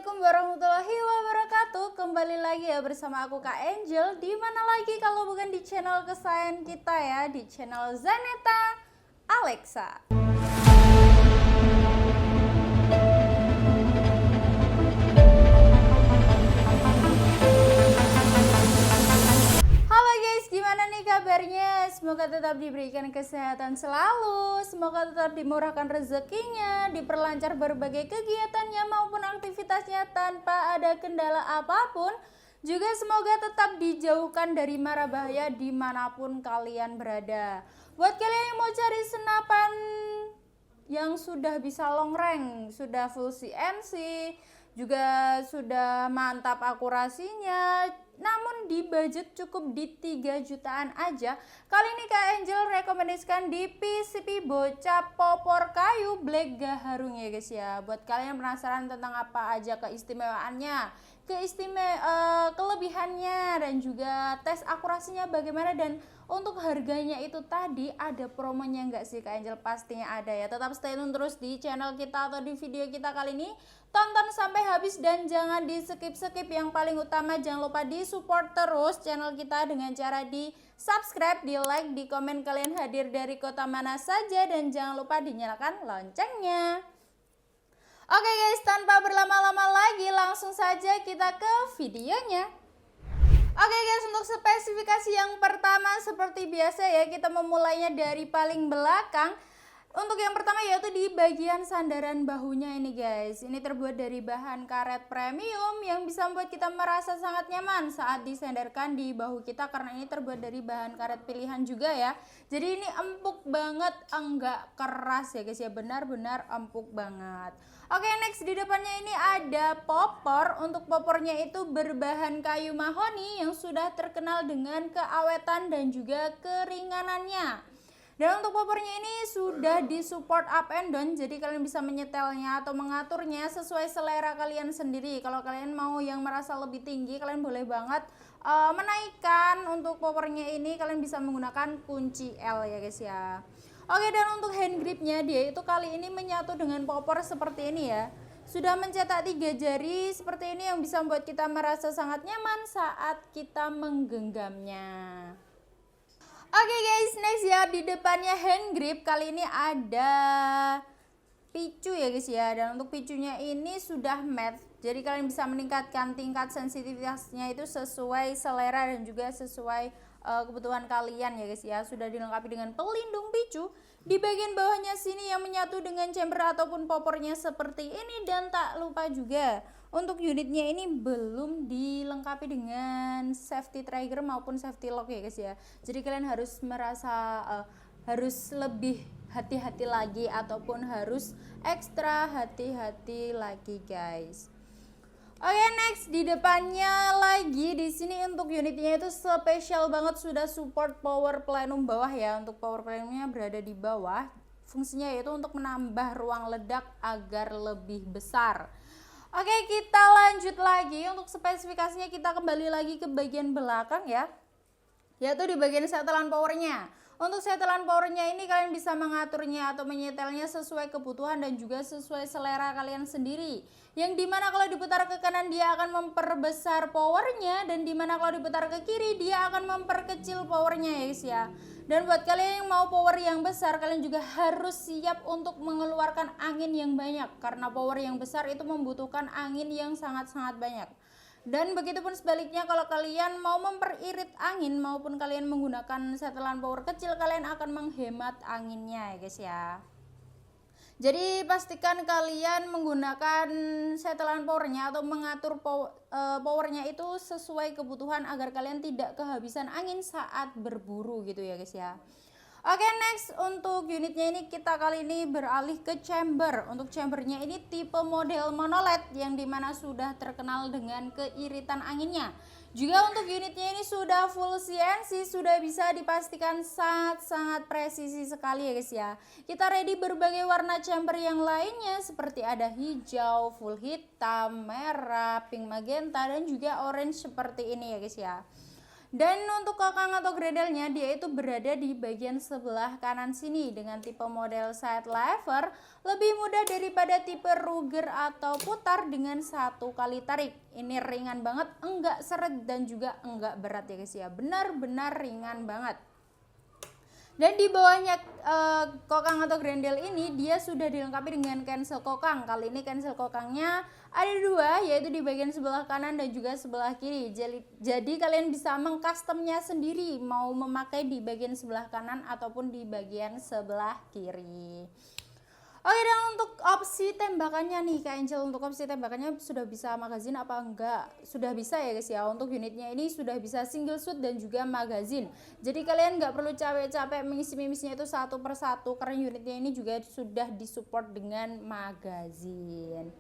Assalamualaikum warahmatullahi wabarakatuh. Kembali lagi ya bersama aku Kak Angel. Di mana lagi kalau bukan di channel kesayangan kita ya, di channel Zaneta Alexa. Halo guys, gimana nih kabarnya? Semoga tetap diberikan kesehatan selalu, semoga tetap dimurahkan rezekinya, diperlancar berbagai kegiatannya maupun aktivitasnya tanpa ada kendala apapun. Juga semoga tetap dijauhkan dari mara bahaya dimanapun kalian berada. Buat kalian yang mau cari senapan yang sudah bisa long rank, sudah full CNC, juga sudah mantap akurasinya, namun di budget cukup di 3 jutaan aja. Kali ini Kak Angel rekomendasikan di PCP bocah popor kayu Black Gaharung ya guys ya. Buat kalian yang penasaran tentang apa aja keistimewaannya, kelebihannya dan juga tes akurasinya bagaimana, dan untuk harganya itu tadi ada promonya nggak sih Kak Angel? Pastinya ada ya. Tetap stay tune terus di channel kita atau di video kita kali ini. Tonton sampai habis dan jangan di skip-skip. Yang paling utama jangan lupa di support terus channel kita dengan cara di subscribe, di like, di komen kalian hadir dari kota mana saja, dan jangan lupa dinyalakan loncengnya. Oke guys, tanpa berlama-lama lagi langsung saja kita ke videonya. Oke guys, untuk spesifikasi yang pertama seperti biasa ya, kita memulainya dari paling belakang. Untuk yang pertama yaitu di bagian sandaran bahunya ini guys. Ini terbuat dari bahan karet premium yang bisa membuat kita merasa sangat nyaman saat disandarkan di bahu kita, karena ini terbuat dari bahan karet pilihan juga ya. Jadi ini empuk banget, enggak keras ya guys ya, benar-benar empuk banget. Oke, next di depannya ini ada popor. Untuk popornya itu berbahan kayu mahoni yang sudah terkenal dengan keawetan dan juga keringanannya. Dan untuk popornya ini sudah disupport up and down, jadi kalian bisa menyetelnya atau mengaturnya sesuai selera kalian sendiri. Kalau kalian mau yang merasa lebih tinggi, kalian boleh banget menaikkan. Untuk popornya ini kalian bisa menggunakan kunci L ya guys ya. Oke, dan untuk hand gripnya dia itu kali ini menyatu dengan popor seperti ini ya. Sudah mencetak 3 jari seperti ini yang bisa membuat kita merasa sangat nyaman saat kita menggenggamnya. Oke guys, next ya, di depannya hand grip kali ini ada picu ya guys ya. Dan untuk picunya ini sudah matte, jadi kalian bisa meningkatkan tingkat sensitivitasnya itu sesuai selera dan juga sesuai kebutuhan kalian ya guys ya. Sudah dilengkapi dengan pelindung picu di bagian bawahnya sini yang menyatu dengan chamber ataupun popornya seperti ini. Dan tak lupa juga untuk unitnya ini belum dilengkapi dengan safety trigger maupun safety lock ya guys ya. Jadi kalian harus merasa harus lebih hati-hati lagi ataupun harus ekstra hati-hati lagi guys. Oke, next di depannya lagi di sini untuk unitnya itu spesial banget, sudah support power plenum bawah ya. Untuk power plenumnya berada di bawah. Fungsinya yaitu untuk menambah ruang ledak agar lebih besar. Oke, kita lanjut lagi. Untuk spesifikasinya kita kembali lagi ke bagian belakang ya, yaitu di bagian setelan powernya. Untuk setelan powernya ini kalian bisa mengaturnya atau menyetelnya sesuai kebutuhan dan juga sesuai selera kalian sendiri. Yang dimana kalau diputar ke kanan dia akan memperbesar powernya, dan dimana kalau diputar ke kiri dia akan memperkecil powernya ya guys ya. Dan buat kalian yang mau power yang besar, kalian juga harus siap untuk mengeluarkan angin yang banyak, karena power yang besar itu membutuhkan angin yang sangat-sangat banyak. Dan begitupun sebaliknya, kalau kalian mau memperirit angin maupun kalian menggunakan setelan power kecil, kalian akan menghemat anginnya ya guys ya. Jadi pastikan kalian menggunakan setelan powernya atau mengatur powernya itu sesuai kebutuhan agar kalian tidak kehabisan angin saat berburu gitu ya guys ya. Oke, next untuk unitnya ini kita kali ini beralih ke chamber. Untuk chambernya ini tipe model monoled yang dimana sudah terkenal dengan keiritan anginnya. Juga untuk unitnya ini sudah full CNC, sudah bisa dipastikan sangat presisi sekali ya guys ya. Kita ready berbagai warna chamber yang lainnya seperti ada hijau, full hitam, merah, pink magenta, dan juga orange seperti ini ya guys ya. Dan untuk kokang atau gredelnya dia itu berada di bagian sebelah kanan sini dengan tipe model side lever, lebih mudah daripada tipe Ruger atau putar dengan 1 kali tarik. Ini ringan banget, enggak seret dan juga enggak berat ya guys ya, benar-benar ringan banget. Dan di bawahnya kokang atau grendel ini dia sudah dilengkapi dengan cancel kokang. Kali ini cancel kokangnya ada 2, yaitu di bagian sebelah kanan dan juga sebelah kiri. Jadi kalian bisa mengcustomnya sendiri, mau memakai di bagian sebelah kanan ataupun di bagian sebelah kiri. Oke, dan untuk opsi tembakannya nih Kak Angel, untuk opsi tembakannya sudah bisa magazin apa enggak? Sudah bisa ya guys ya, untuk unitnya ini sudah bisa single shoot dan juga magazin. Jadi kalian nggak perlu capek-capek mengisi-misinya itu satu persatu, karena unitnya ini juga sudah disupport dengan magazin.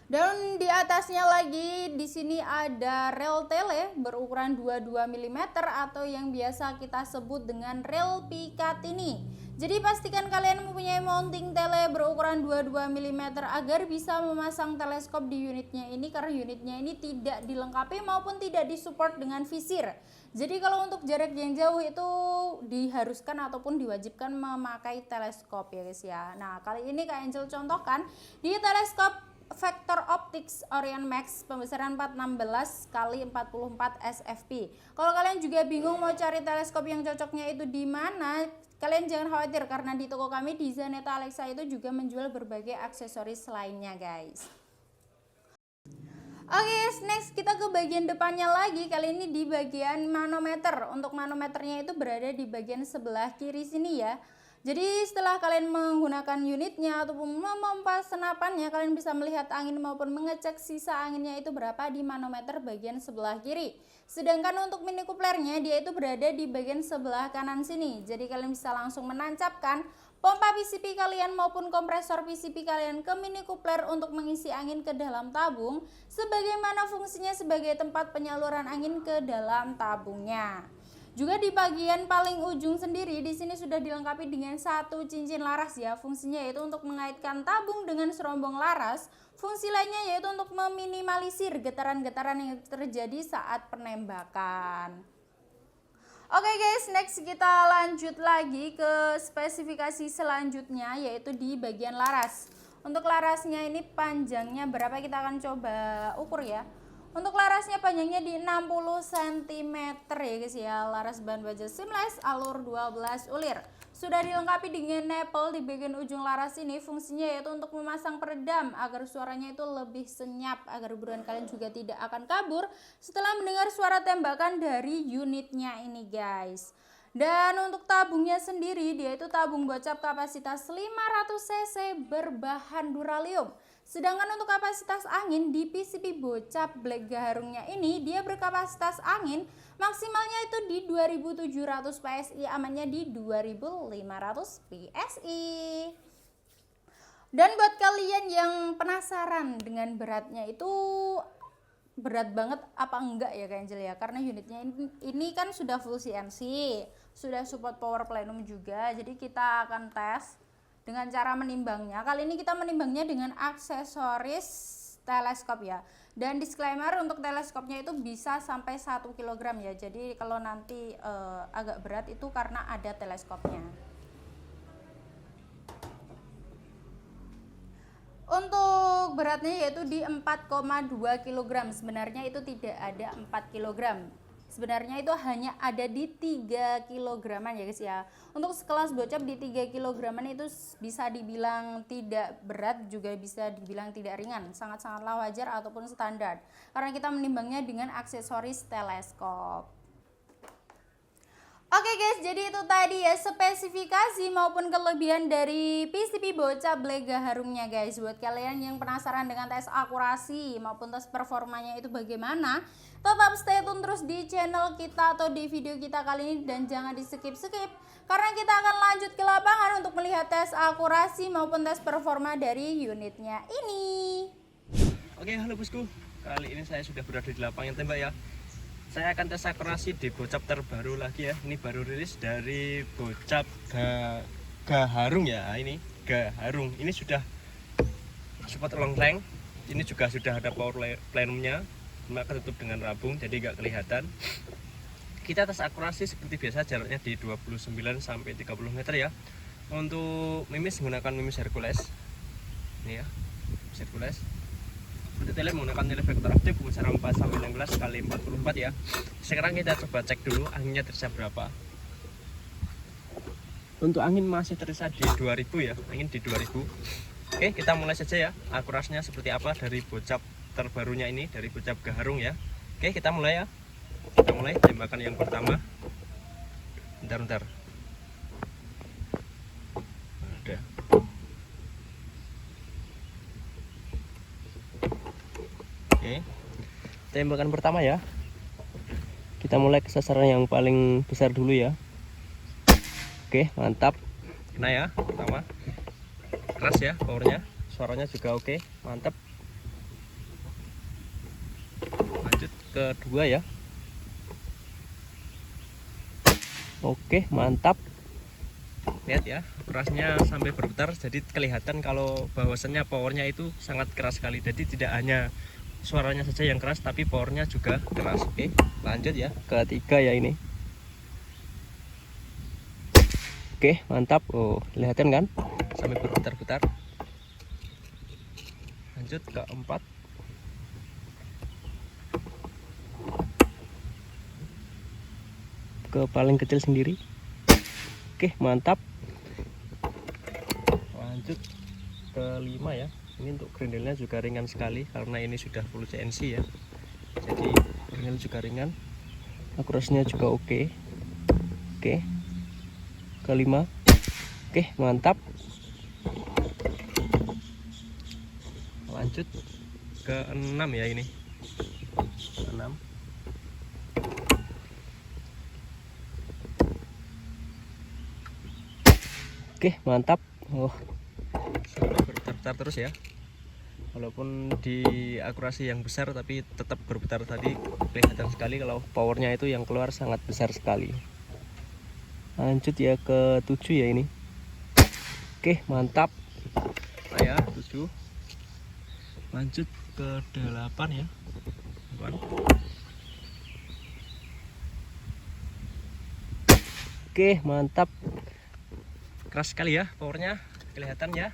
Dan di atasnya lagi di sini ada rel tele berukuran 22 mm atau yang biasa kita sebut dengan rel pikat ini. Jadi pastikan kalian mempunyai mounting tele berukuran 22 mm agar bisa memasang teleskop di unitnya ini, karena unitnya ini tidak dilengkapi maupun tidak disupport dengan visir. Jadi kalau untuk jarak yang jauh itu diharuskan ataupun diwajibkan memakai teleskop ya guys ya. Nah, kali ini Kak Angel contohkan di teleskop Vector Optics Orion Max pembesaran 416 x 44 SFP. Kalau kalian juga bingung mau cari teleskop yang cocoknya itu di mana, kalian jangan khawatir karena di toko kami di Zaneta Alexa itu juga menjual berbagai aksesoris lainnya guys. Oke, next kita ke bagian depannya lagi. Kali ini di bagian manometer. Untuk manometernya itu berada di bagian sebelah kiri sini ya. Jadi setelah kalian menggunakan unitnya ataupun memompa senapannya, kalian bisa melihat angin maupun mengecek sisa anginnya itu berapa di manometer bagian sebelah kiri. Sedangkan untuk mini couplernya dia itu berada di bagian sebelah kanan sini. Jadi kalian bisa langsung menancapkan pompa PCP kalian maupun kompresor PCP kalian ke mini coupler untuk mengisi angin ke dalam tabung, sebagaimana fungsinya sebagai tempat penyaluran angin ke dalam tabungnya. Juga di bagian paling ujung sendiri di sini sudah dilengkapi dengan 1 cincin laras ya. Fungsinya yaitu untuk mengaitkan tabung dengan serombong laras. Fungsi lainnya yaitu untuk meminimalisir getaran-getaran yang terjadi saat penembakan. Oke guys, next kita lanjut lagi ke spesifikasi selanjutnya yaitu di bagian laras. Untuk larasnya ini panjangnya berapa kita akan coba ukur ya. Untuk larasnya panjangnya di 60 cm ya guys ya. Laras bahan baja seamless alur 12 ulir. Sudah dilengkapi dengan nipple di bagian ujung laras ini. Fungsinya yaitu untuk memasang peredam agar suaranya itu lebih senyap, agar buruan kalian juga tidak akan kabur setelah mendengar suara tembakan dari unitnya ini guys. Dan untuk tabungnya sendiri dia itu tabung bocap kapasitas 500 cc berbahan duralium. Sedangkan untuk kapasitas angin di PCP bocap Black Gaharungnya ini dia berkapasitas angin maksimalnya itu di 2700 PSI, amannya di 2500 PSI. Dan buat kalian yang penasaran dengan beratnya itu berat banget apa enggak ya Kak Angel ya, karena unitnya ini kan sudah full CNC, sudah support power plenum juga. Jadi kita akan tes dengan cara menimbangnya. Kali ini kita menimbangnya dengan aksesoris teleskop ya. Dan disclaimer, untuk teleskopnya itu bisa sampai 1 kg ya. Jadi kalau nanti agak berat itu karena ada teleskopnya. Untuk beratnya yaitu di 4,2 kg. Sebenarnya itu tidak ada 4 kg. Sebenarnya itu hanya ada di 3 kg ya guys ya. Untuk sekelas bocap di 3 kg itu bisa dibilang tidak berat, juga bisa dibilang tidak ringan. Sangat-sangatlah wajar ataupun standar, karena kita menimbangnya dengan aksesoris teleskop. Oke guys, jadi itu tadi ya spesifikasi maupun kelebihan dari PCP bocap Black Gaharungnya guys. Buat kalian yang penasaran dengan tes akurasi maupun tes performanya itu bagaimana, tetap stay tune terus di channel kita atau di video kita kali ini, dan jangan di skip-skip karena kita akan lanjut ke lapangan untuk melihat tes akurasi maupun tes performa dari unitnya ini. Oke, halo bosku. Kali ini saya sudah berada di lapangan tembak ya. Saya akan tes akurasi di bocap terbaru lagi ya. Ini baru rilis dari bocap Gaharung ya. Ini Gaharung. Ini sudah support long range. Ini juga sudah ada power plenumnya. Cuma ketutup dengan rabung jadi nggak kelihatan. kita tes akurasi seperti biasa, jaraknya di 29 sampai 30 meter ya. Untuk mimis menggunakan mimis Hercules. Ini ya, mimis Hercules. Untuk tele menggunakan tele vektor aktif besar 4 sampai 16 kali 44 ya. Sekarang kita coba cek dulu anginnya terasa berapa. Untuk angin masih terasa di 2000 ya, angin di 2000. Oke, kita mulai saja ya. Akurasinya seperti apa dari bocap terbarunya ini, dari bocap Gaharung ya. Oke, kita mulai ya. Kita mulai tembakan yang pertama. Bentar. Ada. Oke. Tembakan pertama ya. Kita mulai ke sasaran yang paling besar dulu ya. Oke, mantap. Kena ya, pertama. Keras ya powernya. Suaranya juga oke, mantap. Lanjut ke kedua ya. Oke, mantap. Lihat ya, kerasnya sampai berputar, jadi kelihatan kalau bahwasannya powernya itu sangat keras sekali. Jadi tidak hanya suaranya saja yang keras, tapi powernya juga keras. Oke, lanjut ya, ketiga ya ini. Oke, mantap. Oh, kelihatan kan? Sampai berputar-putar. Lanjut ke keempat. Ke paling kecil sendiri. Oke, mantap. Lanjut ke 5 ya. Ini untuk grendelnya juga ringan sekali karena ini sudah full CNC ya. Jadi grendel juga ringan. Akurasinya juga oke. Oke. Ke 5. Oke, mantap. Lanjut ke 6 ya ini. 6. Oke, mantap. Oh, berputar terus ya. Walaupun di akurasi yang besar tapi tetap berputar tadi, kelihatan sekali kalau powernya itu yang keluar sangat besar sekali. Lanjut ya ke 7 ya ini. Oke, mantap. Nah ya, 7. Lanjut ke 8 ya. 8. Oke, mantap. Keras sekali ya powernya, kelihatan ya.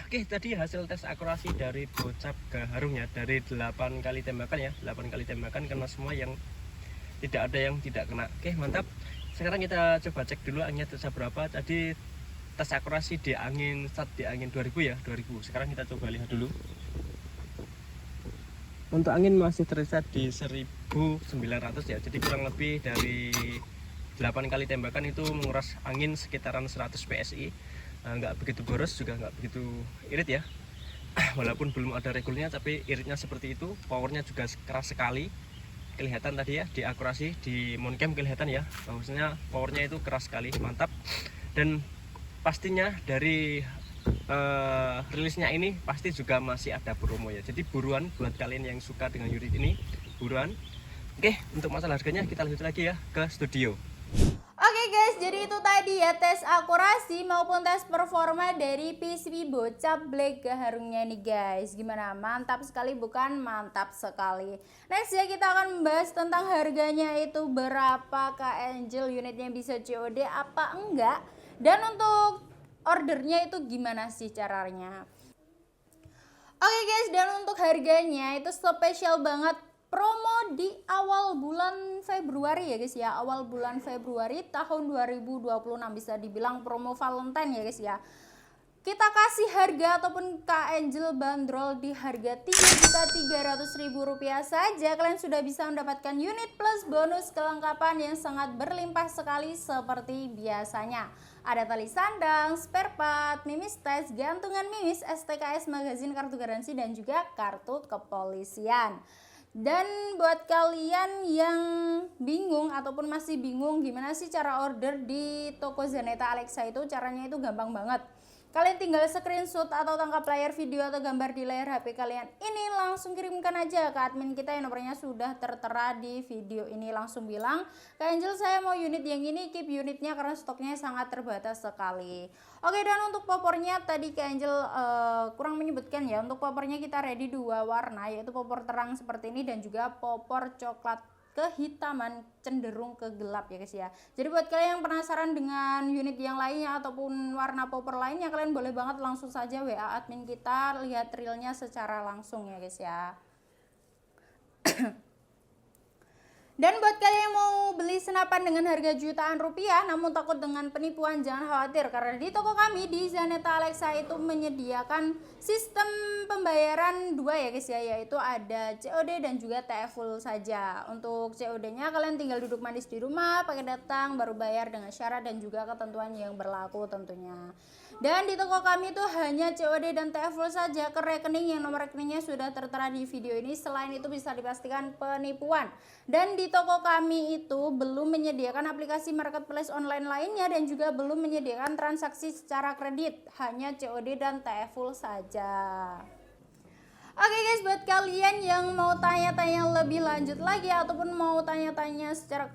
Oke, tadi hasil tes akurasi dari bocap Gaharung ya, dari 8 kali tembakan ya, 8 kali tembakan kena semua, yang tidak ada yang tidak kena. Oke, mantap. Sekarang kita coba cek dulu anginnya terasa berapa. Tadi tes akurasi di angin start di angin 2000 ya, 2000. Sekarang kita coba lihat dulu. Untuk angin masih terasa di 1900 ya, jadi kurang lebih dari 8 kali tembakan itu menguras angin sekitaran 100 PSI. Nggak begitu boros, juga nggak begitu irit ya. Walaupun belum ada regulnya, tapi iritnya seperti itu. Powernya juga keras sekali. Kelihatan tadi ya di akurasi di moncam, kelihatan ya bahwasanya powernya itu keras sekali, mantap. Dan pastinya dari rilisnya ini pasti juga masih ada promo ya. Jadi buruan buat kalian yang suka dengan unit ini, buruan. Oke, untuk masalah harganya kita lanjut lagi ya ke studio. Oke guys, jadi itu tadi ya tes akurasi maupun tes performa dari PCB bocap Black Gaharungnya nih guys. Gimana? Mantap sekali bukan? Mantap sekali. Next ya kita akan membahas tentang harganya itu berapa Kak Angel, unitnya bisa COD apa enggak, dan untuk ordernya itu gimana sih caranya. Oke guys, dan untuk harganya itu spesial banget, promo di awal bulan Februari ya guys ya. Awal bulan Februari tahun 2026, bisa dibilang promo Valentine ya guys ya. Kita kasih harga ataupun Kak Angel bandrol di harga Rp3.300.000 saja. Kalian sudah bisa mendapatkan unit plus bonus kelengkapan yang sangat berlimpah sekali seperti biasanya. Ada tali sandang, spare part, mimis tes, gantungan mimis, STKS, magazin, kartu garansi, dan juga kartu kepolisian. Dan buat kalian yang bingung ataupun masih bingung gimana sih cara order di toko Zaneta Alexa itu, caranya itu gampang banget. Kalian tinggal screenshot atau tangkap layar video atau gambar di layar HP kalian ini, langsung kirimkan aja ke admin kita yang nomornya sudah tertera di video ini. Langsung bilang, Kak Angel saya mau unit yang ini, keep unitnya karena stoknya sangat terbatas sekali. Oke, dan untuk popornya tadi Kak Angel kurang menyebutkan ya. Untuk popornya kita ready 2 warna, yaitu popor terang seperti ini dan juga popor coklat kehitaman cenderung ke gelap ya guys ya. Jadi buat kalian yang penasaran dengan unit yang lainnya ataupun warna popper lainnya, kalian boleh banget langsung saja WA admin kita, lihat realnya secara langsung ya guys ya. Dan buat kalian yang mau beli senapan dengan harga jutaan rupiah namun takut dengan penipuan, jangan khawatir karena di toko kami di Zaneta Alexa itu menyediakan sistem pembayaran dua ya guys ya, yaitu ada COD dan juga TF full saja. Untuk COD-nya kalian tinggal duduk manis di rumah, pakai datang baru bayar dengan syarat dan juga ketentuan yang berlaku tentunya. Dan di toko kami itu hanya COD dan TF full saja ke rekening yang nomor rekeningnya sudah tertera di video ini. Selain itu bisa dipastikan penipuan. Dan di toko kami itu belum menyediakan aplikasi marketplace online lainnya dan juga belum menyediakan transaksi secara kredit, hanya COD dan TF full saja. Oke guys, buat kalian yang mau tanya-tanya lebih lanjut lagi ataupun mau tanya-tanya secara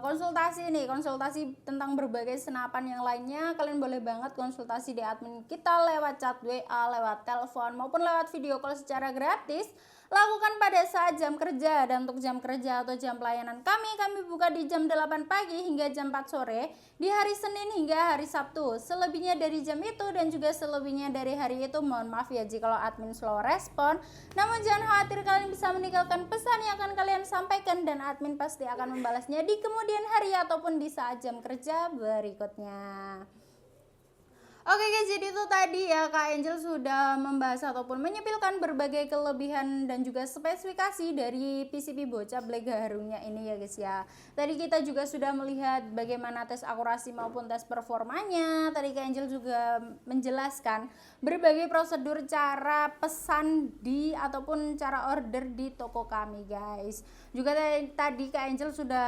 konsultasi tentang berbagai senapan yang lainnya, kalian boleh banget konsultasi di admin kita lewat chat WA, lewat telepon maupun lewat video call secara gratis. Lakukan pada saat jam kerja, dan untuk jam kerja atau jam pelayanan kami buka di jam 8 pagi hingga jam 4 sore di hari Senin hingga hari Sabtu. Selebihnya dari jam itu dan juga selebihnya dari hari itu mohon maaf ya jika admin slow respon. Namun jangan khawatir, kalian bisa meninggalkan pesan yang akan kalian sampaikan dan admin pasti akan membalasnya di kemudian hari ataupun di saat jam kerja berikutnya. Oke guys, jadi itu tadi ya Kak Angel sudah membahas ataupun menyepilkan berbagai kelebihan dan juga spesifikasi dari PCP bocah Black Gaharumnya ini ya guys ya. Tadi kita juga sudah melihat bagaimana tes akurasi maupun tes performanya. Tadi Kak Angel juga menjelaskan berbagai prosedur cara pesan di ataupun cara order di toko kami guys. Juga tadi Kak Angel sudah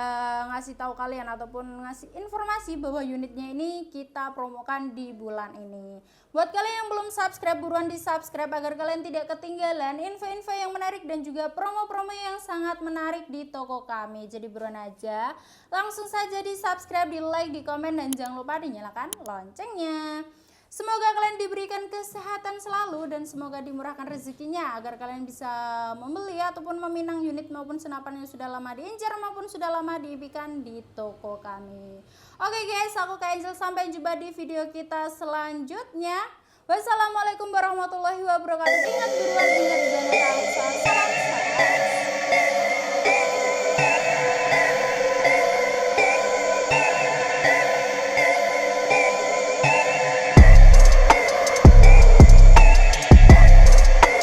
ngasih tahu kalian ataupun ngasih informasi bahwa unitnya ini kita promokan di bulan ini. Buat kalian yang belum subscribe, buruan di subscribe agar kalian tidak ketinggalan info-info yang menarik dan juga promo-promo yang sangat menarik di toko kami. Jadi buruan aja, langsung saja di subscribe, di like, di komen, dan jangan lupa dinyalakan loncengnya. Semoga kalian diberikan kesehatan selalu dan semoga dimurahkan rezekinya agar kalian bisa membeli ataupun meminang unit maupun senapan yang sudah lama diincar maupun sudah lama diimpikan di toko kami. Oke guys, aku Kak Angel, sampai jumpa di video kita selanjutnya. Wassalamualaikum warahmatullahi wabarakatuh. Ingat buruan, ingat jangan lupa. Salam.